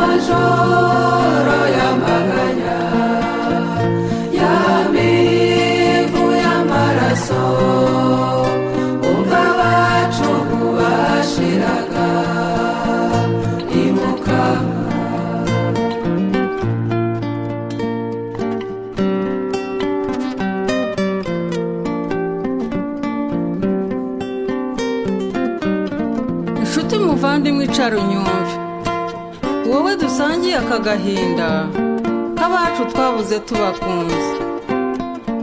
amajoro y'amaganya y'amivu y'amaraso ubwo abacu bashiraga ibuka inshuti muvandimwe icara unyumve wowe dusangiye aka gahinda k'abacu twabuze tubakunze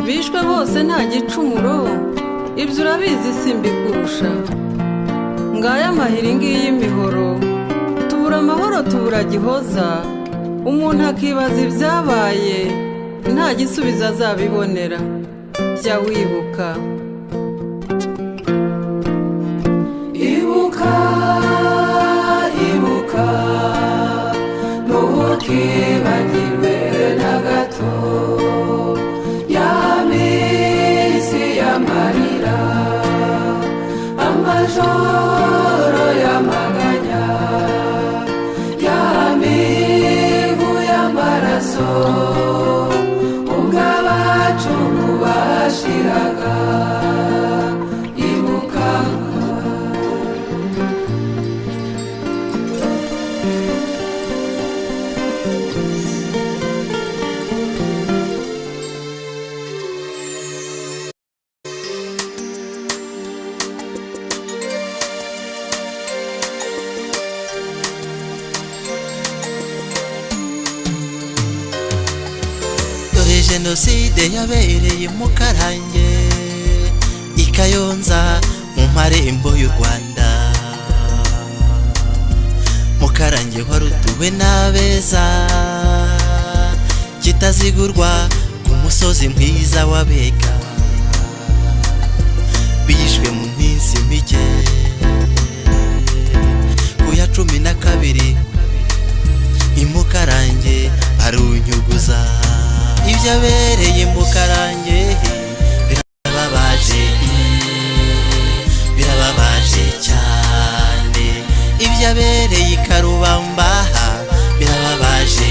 bishwe bose nta gicumuro ibyo urabizi simbikurusha ngaya amahiri ngiyi y'imihoro tubura amahoro tubura gihoza umuntu akibaza ibyabaye nta gisubizo azabibonera jya wibuka ibuka ibuka ntukibagirwe na gato ya minsi y'amarira amajoro y'amaganya y'amivu y'amaraso ubwo abacu bashiraga ibuka Jenoside yabereye mu Karange i Kayonza mu marembo y'u Rwanda mu Karange warutuwe n'abeza kitazigurwa ku musozi mwiza w'abega bishwe mu minsi mike ku ya 12 i mu Karange barunyuguza ibyabereye mu Karange birababaje cyane ibyabereye i Karubamba birababaje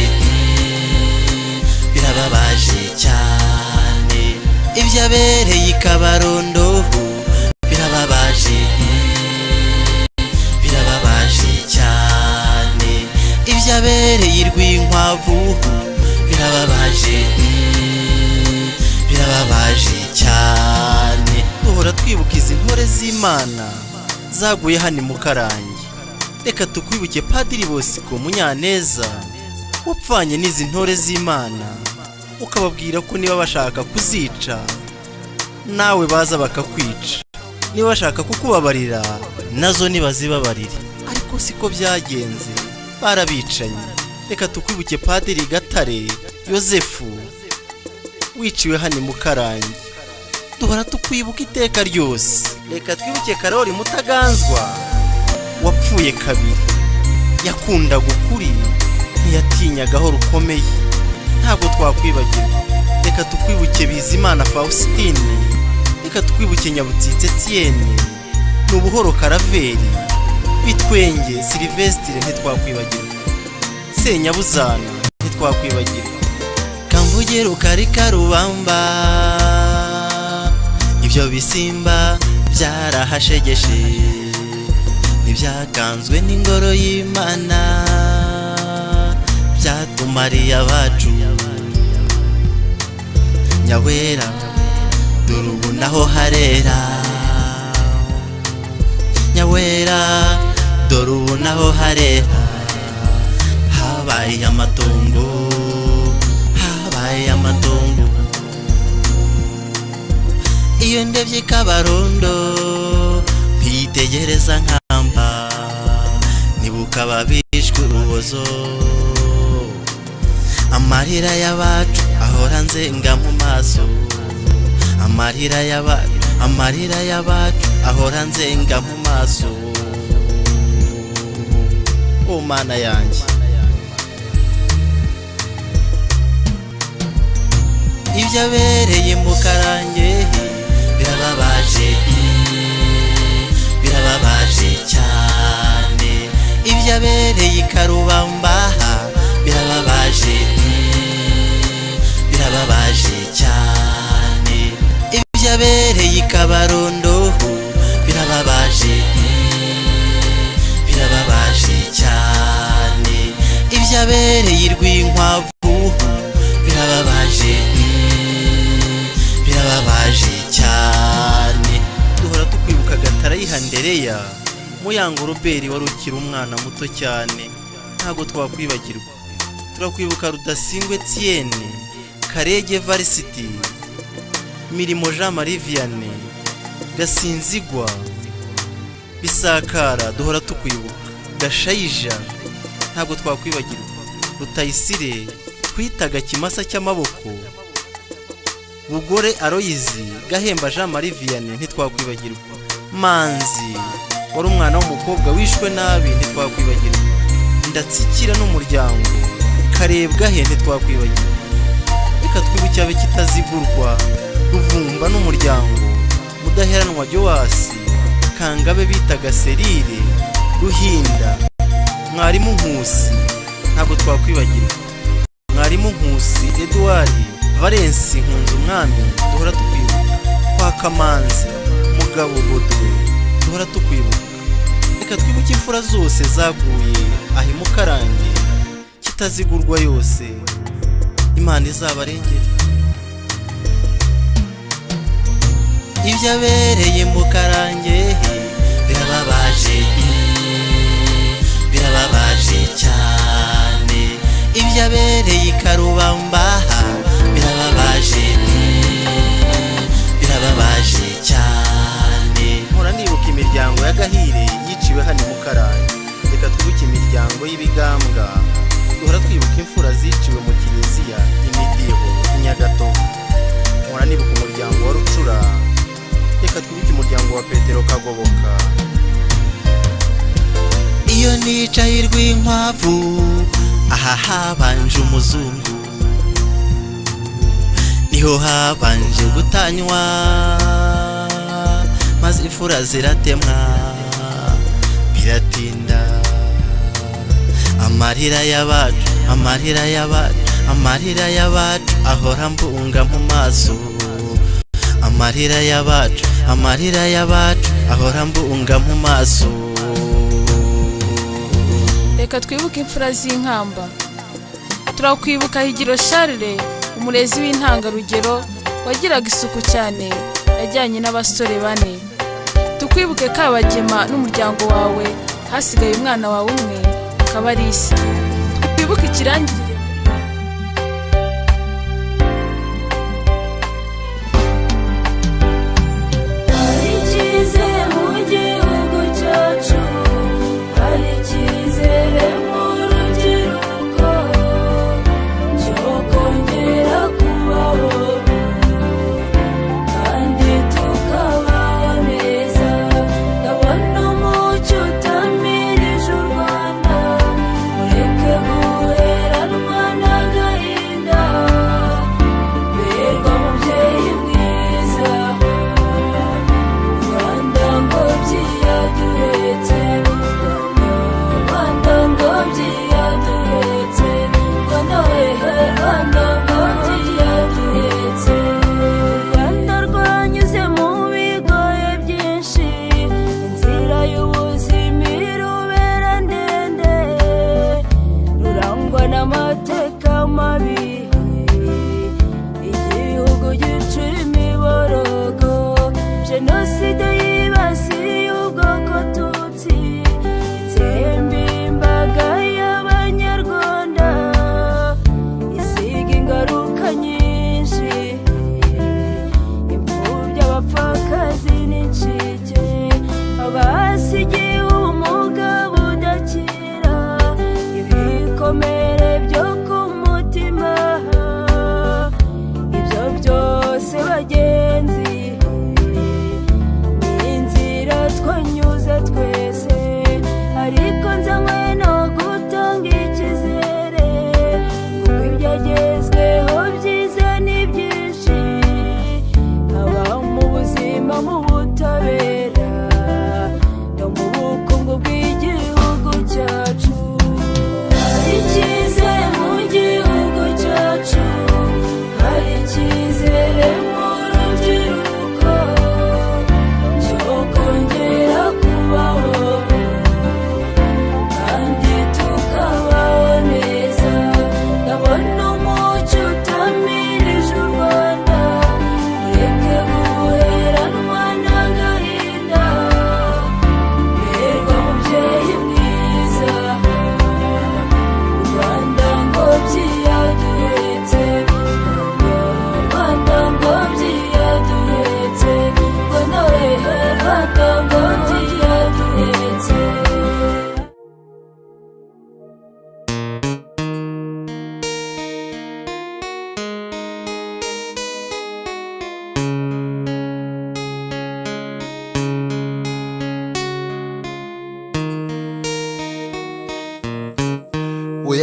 cyane ibyabereye i Kabarondo birababaje cyane ibyabereye i Rwinkwavu birababaje cyane duhora twibuka izi ntore z'Imana zaguye hano mu Karange reka tukwibuke Padiri Bosco Munyaneza wapfanye n'izi ntore z'Imana ukababwira ko niba bashaka kuzica nawe baza bakakwica niba bashaka kukubabarira nazo nibazibabarire ariko siko byagenze barabicanye reka tukwibuke Padiri Gatare Yosefu wiciwe hano mu Karange duhora tukwibuka iteka ryose reka twibuke Karoli Mutaganzwa wapfuye kabiri yakundaga ukuri ntiyatinyagaho rukomeye ntabwo twakwibagirwa reka tukwibuke Bizimana Faustine reka tukwibuke Nyabutsitse Etienne n'ubuhoro Karaveri Bitwenge Sylvestre ntitwakwibagirwa Senyabuzana ntitwakwibagirwa Kamvuge Rukari Karubamba ibyo bisimba byarahashegeshe ntibyakanzwe n'ingoro y'Imana byatumariye abacu Nyawera dore ubu naho harera Nyawera dore ubu naho harera habaye amatongo iyo ndebye Kabarondo mpitegereza nkamba nibuka babishwe urubozo amarira y'abacu ahora nzenga mu maso amarira y'abacu ahora nzenga mu maso o Mana yanjye ibyabereye mu Karange birababaje cyane ibyabereye i Karubamba ibyabereye irw'inkwavu birababaje, birababaje cyane. Duhora tukwibuka Gatarayiha Ndereya, Muyango Robert wari ukiri umwana muto cyane, ntago twakwibagirwa. Turakwibuka Rudasingwe Etienne, Karege Varsity, Mirimo Jean Marie Vianney, Gasinzigwa, Bisakara, duhora tukwibuka. Gashayija, ntabwo twakwibagirwa. Rutayisire twitaga Kimasa cy'amaboko, Bugore Aloyizi, Gahemba Jean Marie Vianney ntitwakwibagirwa. Manzi wari umwana w'umukobwa wishwe nabi ntitwakwibagirwa. Ndatsikira n'umuryango, Karebwa he ntitwakwibagirwa. Reka twibuke abe kitazigurwa, Ruvumba n'umuryango, Mudaheranwa Joasi, Kangabe bitaga Serire, Ruhinda, Mwarimu Nkusi ntabwo twakwibagirwa. Mwarimu Nkusi Edouard, Valence Nkunzu Umwami, duhora tukwibuka. Kwa Kamanzi, Mugabo Godwe, duhora tukwibuka. Reka twibuke imfura zose zaguye ahi Mukarange, kitazigurwa yose, Imana izabarengera. Ibyabereye Mukarange birababaje, birababaje cyane. Ibyabereye Karubamba birababaje, birababaje cyane. Mpora nibuka imiryango ya Gahire yiciwe hano Mukarange. Reka twibuke imiryango y'Ibigambwa, duhora twibuka imfura ziciwe mu Kiliziya, Imidiho, Nyagatovu. Mpora nibuka umuryango wa Rucura. Reka twibuke umuryango wa Petero Kagoboka. Iyo nicaye irw'inkwavu, aha habanje umuzungu, niho habanje gutanywa, maze imfura ziratemwa biratinda. Amarira y'abacu, amarira y'abacu, amarira y'abacu ahora mbunga mu maso. Amarira y'abacu, amarira y'abacu ahora mbunga mu maso. Reka twibuke imfura z'inkamba. Turakwibuka Higiro Charles, umurezi w'intangarugero wagiraga isuku cyane, yajyanye n'abasore 4. Tukwibuke Kabagema n'umuryango wawe, hasigaye umwana wawe umwe, Kabarisa. Twibuke Ikirangirire. Uheranwa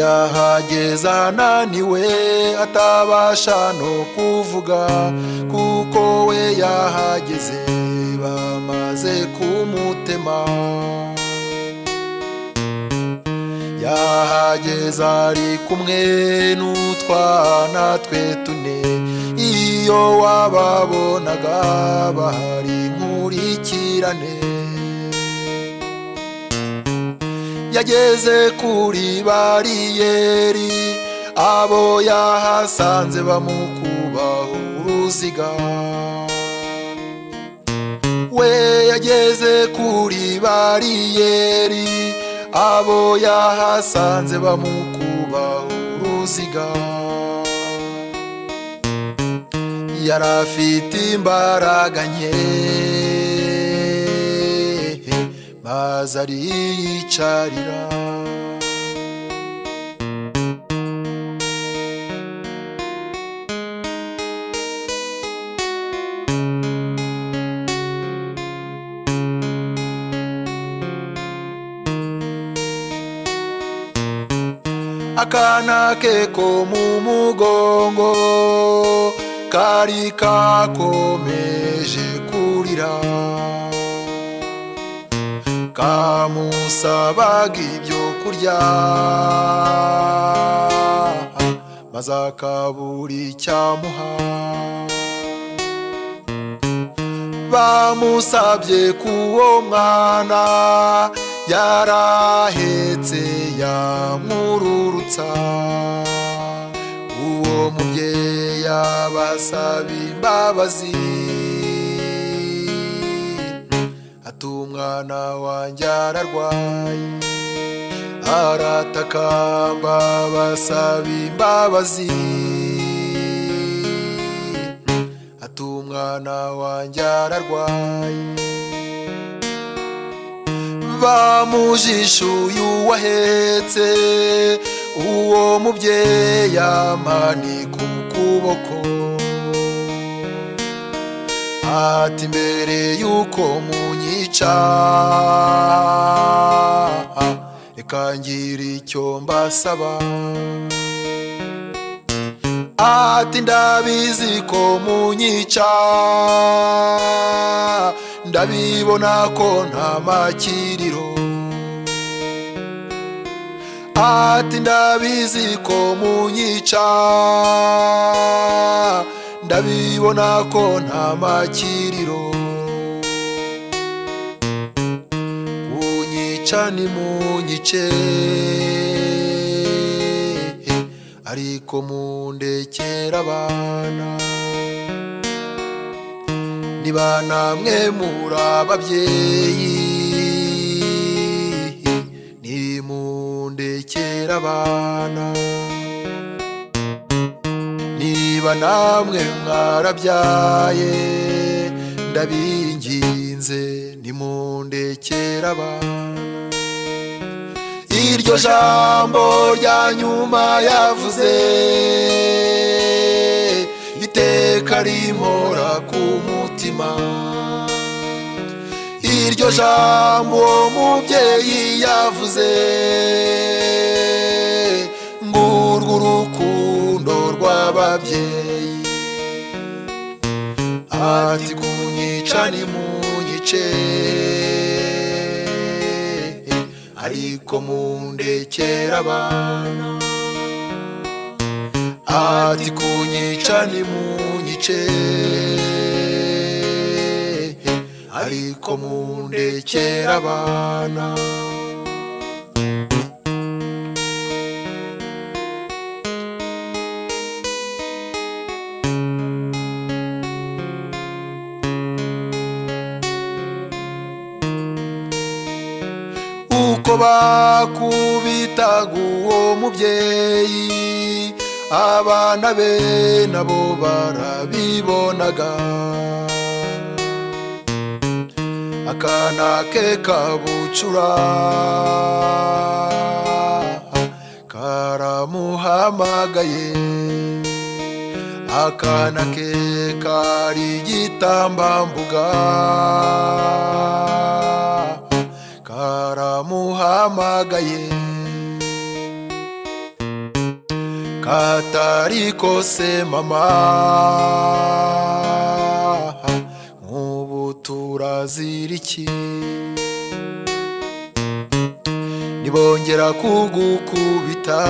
yahageze ananiwe atabasha no kuvuga, kuko we yahageze bamaze kumutema. Yahageze ari kumwe n'utwana twe tune, iyo wababonaga bahari nkurikirane. Yageze kuri bariyeri, abo yahasanze bamukubaho uruziga. We yageze kuri bariyeri, abo yahasanze bamukubaho uruziga. Yarafite imbaraga nke, maze ariyicarira. Akana ke ko mu mugongo kari kakomeje kurira, kamusabaga ibyo kurya, maze akabura icyamuha. Bamusabye k'uwo mwana yarahetse yamururutsa, uwo mubyeyi abasaba imbabazi, ati umwana wanjye ararwaye. Aratakamba basaba imbabazi, ati umwana wanjye ararwaye. Bamujishuye uwahetse uwo mubyeyi amanika ukuboko, ati mbere yuko munyica reka ngire icyo mbasaba. Ati ndabizi ko munyica, ndabibona ko nta makiriro. Ati ndabizi ko munyica, ndabibona ko nta makiriro. Kunyica nimunyice, ariko mundekera abana. Niba namwe muri ababyeyi, nimundekera abana. Niba namwe mwarabyaye, ndabinginze nimundekera abana. Iryo jambo rya nyuma yavuze, iteka rimpora ku mutima. Iryo jambo uwo mubyeyi yavuze, ngurwo urukundo rw'ababyeyi. Ati kunyica nimunyice, ariko mundekera abana. Ati kunyica nimunyice, ariko mundekera abana. Uko bakubitaga uwo mubyeyi, abana be nabo barabibonaga. Akana ke kabucura karamuhamagaye, akana ke kari igitambambuga karamuhamagaye. katari kose mama, nk'ubu turazira iki? Nibongera kugukubita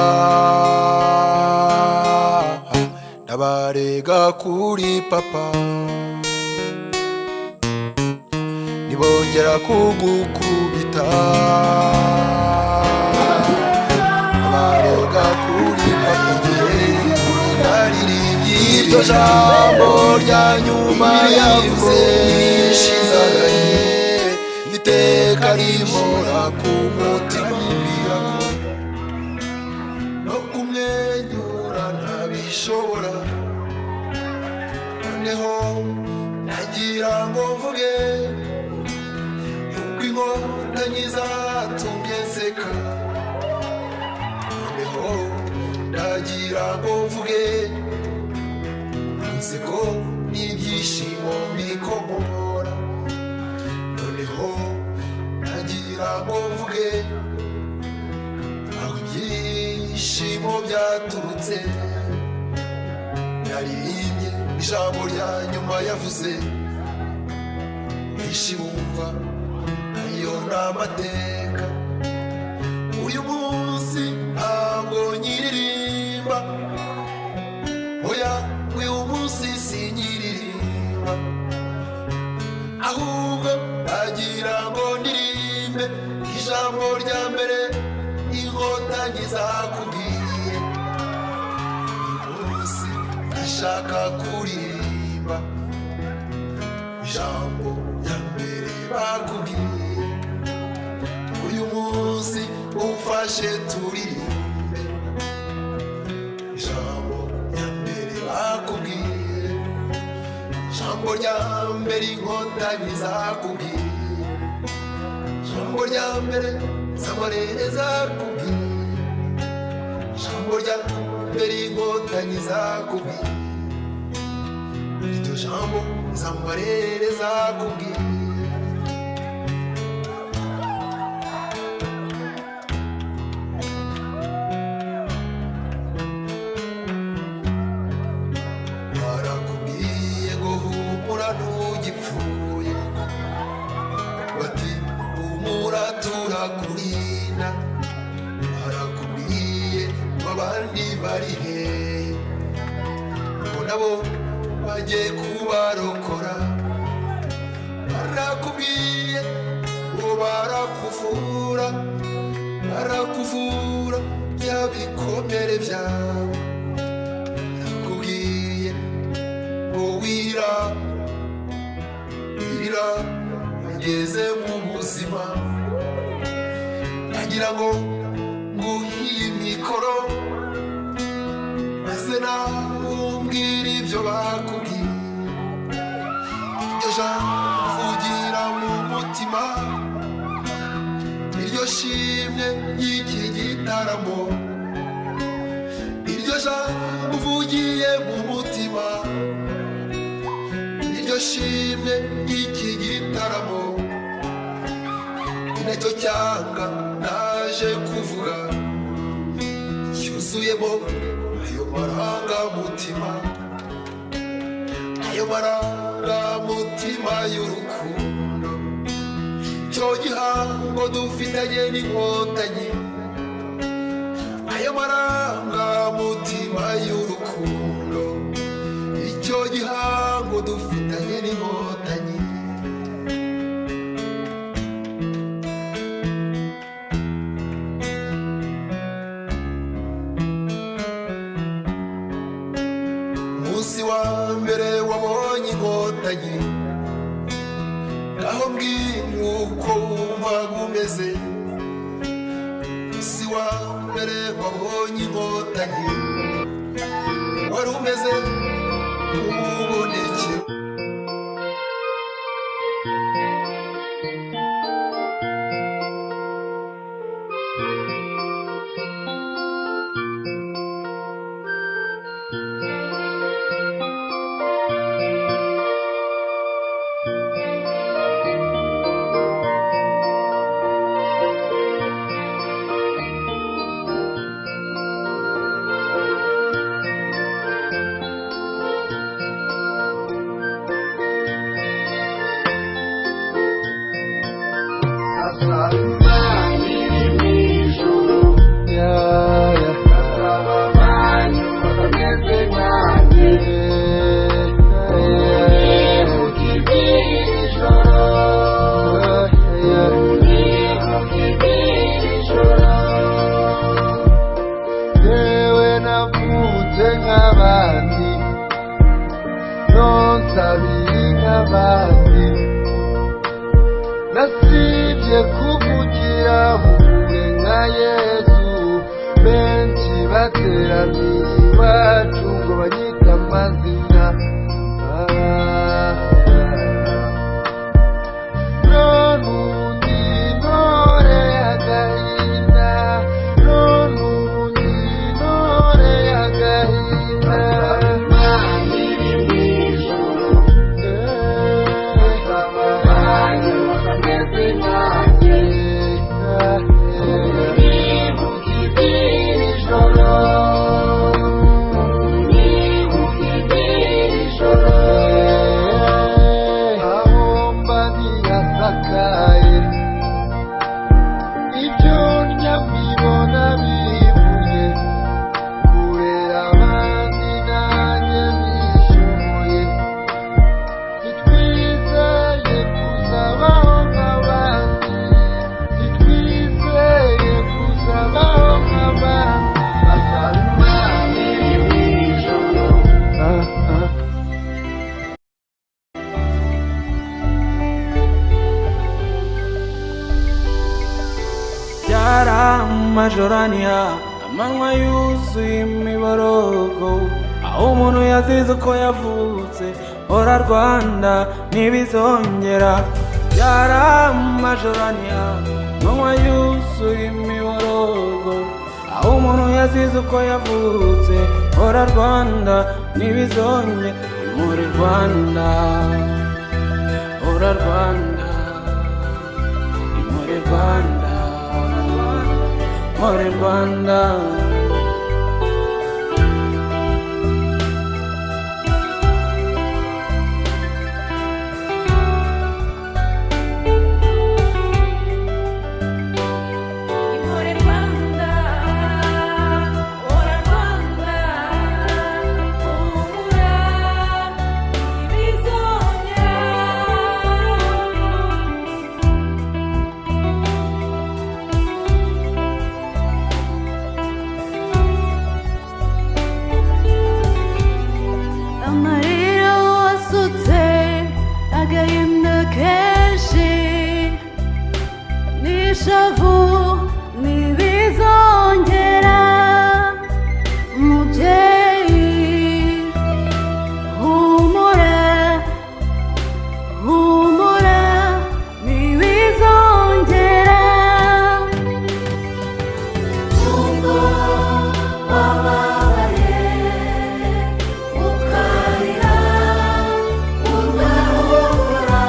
ndabarega kuri papa, nibongera kugukubita ndabarega kuri papa. Igihe naririmbye iryo jambo rya nyuma yavuze nishizagaye, iteka rimora ku mutima, no kumwenyura ntabishobora. Noneho nagira ngo mvuge yuko inkotanyi zatumye nseka. Noneho nagira ngo mvuge inseko n'ibyishimo bikomora. Noneho nagira ngo mvuge aho ibyishimo byaturutse. Naririmbye ijambo rya nyuma yavuze, benshi bumva ayo ni amateka. Uyu munsi ntabwo nyiririmba, oya uyu munsi sinyiririmba, ahubwo agira ngo ndirimbe ijambo rya mbere inkotanyi zakubwiye. Uyu munsi ndashaka kuririmba ijambo rya mbere bakubwiye. Uyu munsi umfashe turirimbe ijambo rya mbere bakubwiye, ijambo rya mbere inkotanyi zakubwiye, ijambo rya mbere zamarere zakubwiye, ijambo rya mbere inkotanyi zakubwiye, iryo jambo zamarere zakubwiye. Barakubwiye ngo humura ntugipfuye, bati humura turakurinda. Barakubwiye ngo abandi bari hehe, ngo nabo bagiye kubarokora. Barakubwiye ngo barakuvura, barakuvura bya bikomere byawe. Barakubwiye ngo wirira ageze mu buzima. Nagira ngo nguhiye mikoro maze nawe umbwire ibyo bakubwiye. Iryo jambo uvugira mu mutima, iryo shimwe y'iki gitaramo, iryo jambo uvugiye mu mutima, iryo shimwe y'iki gitaramo, nacyo cyanga naje kuvuga, cyuzuyemo ayo marangamutima, ayo marangamutima y'urukundo. Cyo gihango dufitanye n'inkotanyi, ayo marangamutima y'urukundo, icyo gihango dufitanye n'inkotanyi. Umunsi wa mbere wabonye inkotanyi, ngaho mbwira uko wumvaga umeze. Umunsi wa mbere wabonye inkotanyi, wari umeze nk'ubonekero. nk'abandi nonsabiri nk'abandi nasibye kuvugira hure nka Yesu benshi bateraniye iwacu ngo banyita amazina none ubundi ntore agahinda none ubundi ntore agahinda ibyo nyabibona bivuye kurera abandi nanjye bishoboye ntitwizeye kuzabaho nk'abandi ntitwizeye kuzabaho nk'abandi asaba Imana iri mu ijuru Majorania amanywa yuzuye imiborogo aho umuntu yazize uko yavutse hora Rwanda ntibizongera byara Majorania amanywa yuzuye imiborogo aho umuntu yazize uko yavutse hora Rwanda ntibizongera muri Rwanda hora Rwanda muri Rwanda muri Rwanda ishavu ntibizongera umubyeyi humura humura ntibizongera nubwo wababaye ukarira ugahura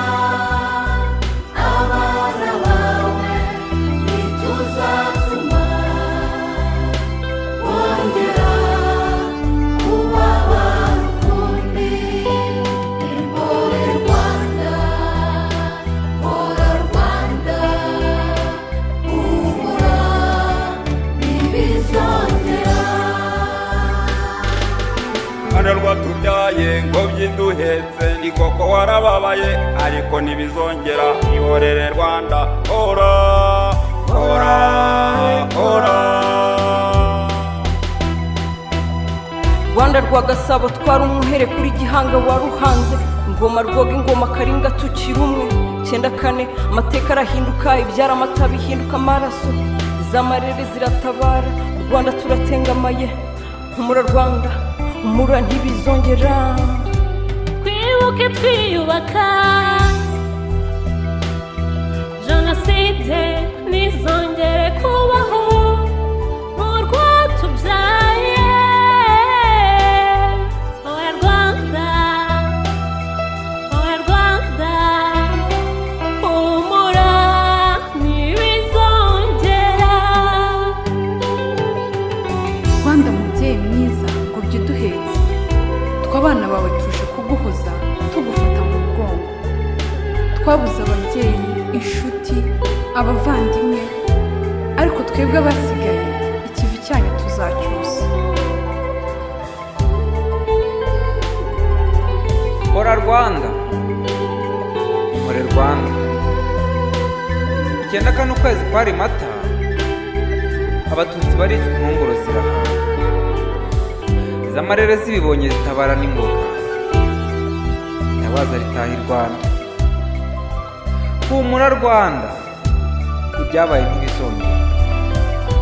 abana bawe ntituzatuma wongera kubaba rukumbi impore Rwanda hora Rwanda humura ntibizongera Rwanda rwatubyaye ngobyi duhetse ni koko warababaye ariko ntibizongera ihorere Rwanda hora hora hora Rwanda rwa Gasabo twari umuhere kuri Gihanga waruhanze ingoma rwoga ingoma Karinga tukiri umwe 94 amateka arahinduka ibyara amata bihinduka amaraso zamarere ziratabara Rwanda turatengamaye humura Rwanda humura ntibizongera twibuke twiyubaka jenoside ntizongere kubaho mu rwatubyaye oya Rwanda humura ntibizongera Rwanda mubyeyi mwiza ngo ujye uduhetse tw'abana bawe tuje kuguhoza tugufata mu mugongo twabuze ababyeyi inshuti abavandimwe ariko twebwe abasigaye ikivi cyanyu tuzacyusa hora Rwanda muri Rwanda 9 ukwezi kwari mata abatutsi baricwa impunguro zirahana iz'amarere zibibonye zitabara n'ingoga, itabaza ritaha i Rwanda. Humura Rwanda, ibyabaye ntibizongera.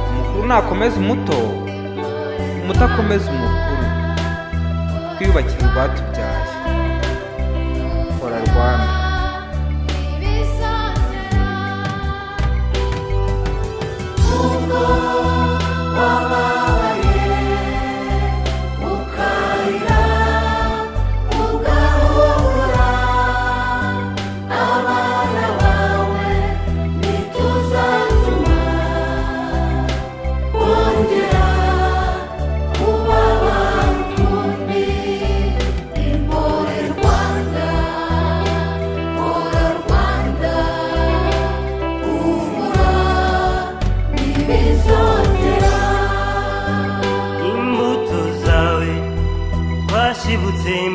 Umukuru nakomeza umuto, umuto akomeza umukuru. Twiyubakire urwatubyaye. Hora Rwanda.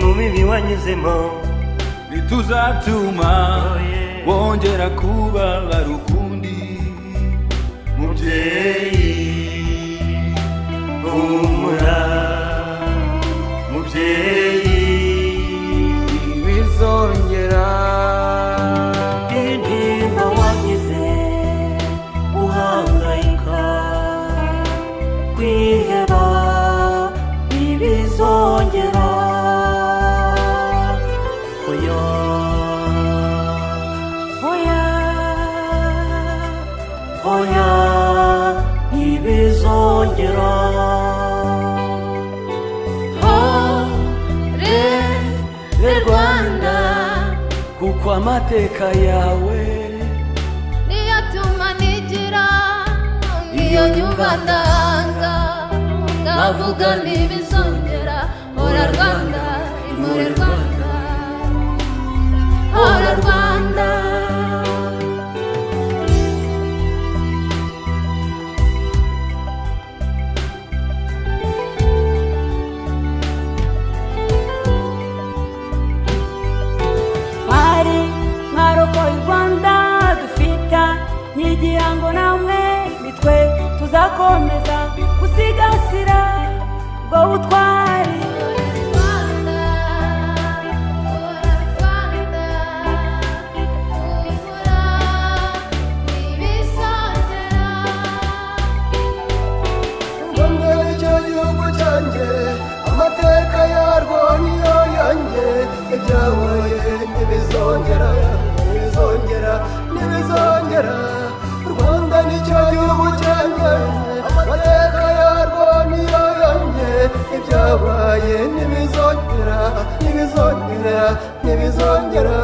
mu mibi wanyuzemo bituzatuma wongera kubabara ukundi. Mubyeyi humura, mubyeyi ntibizongera. intimba wagize uhangayika, kwiheba ntibizongera. Oya ntibizongera. re Rwanda, kuko amateka yawe niyo atuma nigira iyo nyumva ndanga, ngavuga ntibizongera. Hora Rwanda, impore Rwanda, hora Rwanda. mwarokoye u Rwanda dufita nyigira ngo namwe nitwe tuzakomeza gusigasira ubwo butwari. Rwanda nicyo gihugu cyanjye, amateka yarwo niyo yanjye. Ibyabaye ntibizongera, ntibizongera, ntibizongera. Rwanda nicyo gihugu cyanjye, amateka yarwo niyo yanjye. Ibyabaye ntibizongera, ntibizongera, ntibizongera.